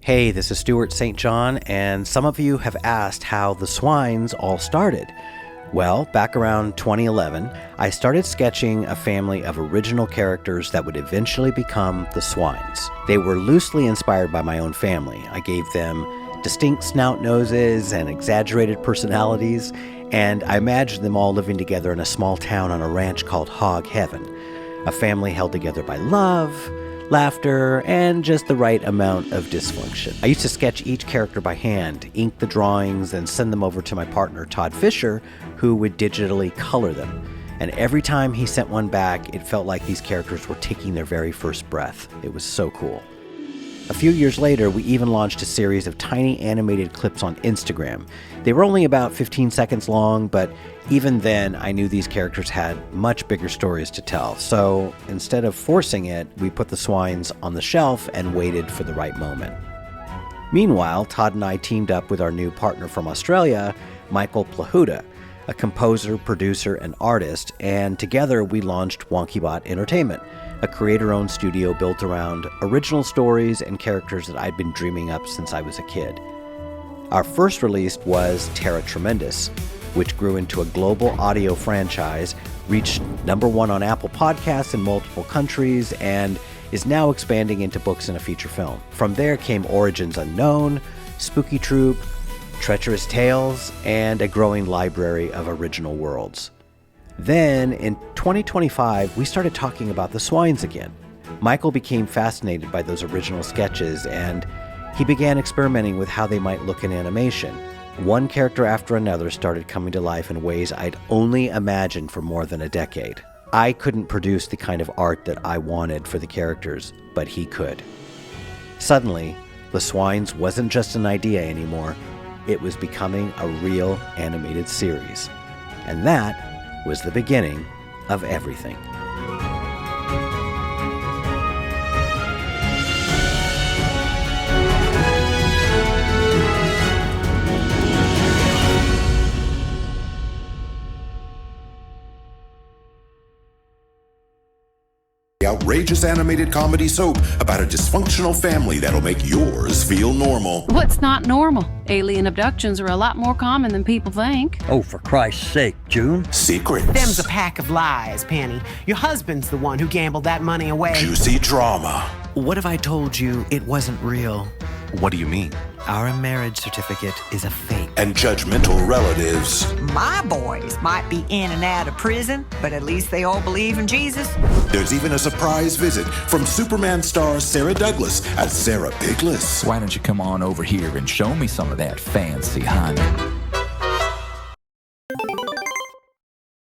Hey, this is Stewart St, and some of you have asked how the Swines all started. Well, back around 2011, I started sketching a family of original characters that would eventually become the Swines. They were loosely inspired by my own family. I gave them distinct snout noses and exaggerated personalities, and I imagined them all living together in a small town on a ranch called Hog Heaven. A family held together by love, laughter, and just the right amount of dysfunction. I used to sketch each character by hand, ink the drawings, and send them over to my partner, Todd Fisher, who would digitally color them. And every time he sent one back, it felt like these characters were taking their very first breath. It was so cool. A few years later, we even launched a series of tiny animated clips on Instagram. They were only about 15 seconds long, but even then, I knew these characters had much bigger stories to tell. So instead of forcing it, we put the Swines on the shelf and waited for the right moment. Meanwhile, Todd and I teamed up with our new partner from Australia, Michael Plahuta, a composer, producer, and artist, and together we launched Wonkybot Entertainment, a creator-owned studio built around original stories and characters that I'd been dreaming up since I was a kid. Our first release was Terra Tremendous, which grew into a global audio franchise, reached #1 on Apple Podcasts in multiple countries, and is now expanding into books and a feature film. From there came Origins Unknown, Spooky Troop, Treacherous Tales, and a growing library of original worlds. Then, in 2025, we started talking about the Swines again. Michael became fascinated by those original sketches, and he began experimenting with how they might look in animation. One character after another started coming to life in ways I'd only imagined for more than a decade. I couldn't produce the kind of art that I wanted for the characters, but he could. Suddenly, the Swines wasn't just an idea anymore. It was becoming a real animated series. And that was the beginning of everything. Outrageous animated comedy soap about a dysfunctional family that'll make yours feel normal. What's not normal? Alien abductions are a lot more common than people think. Oh, for Christ's sake, June. Secrets. Them's a pack of lies, Penny. Your husband's the one who gambled that money away. Juicy drama. What if I told you it wasn't real? What do you mean? Our marriage certificate is a fake. And judgmental relatives. My boys might be in and out of prison, but at least they all believe in Jesus. There's even a surprise visit from Superman star Sarah Douglas as Sarah Pigless. Why don't you come on over here and show me some of that fancy honey?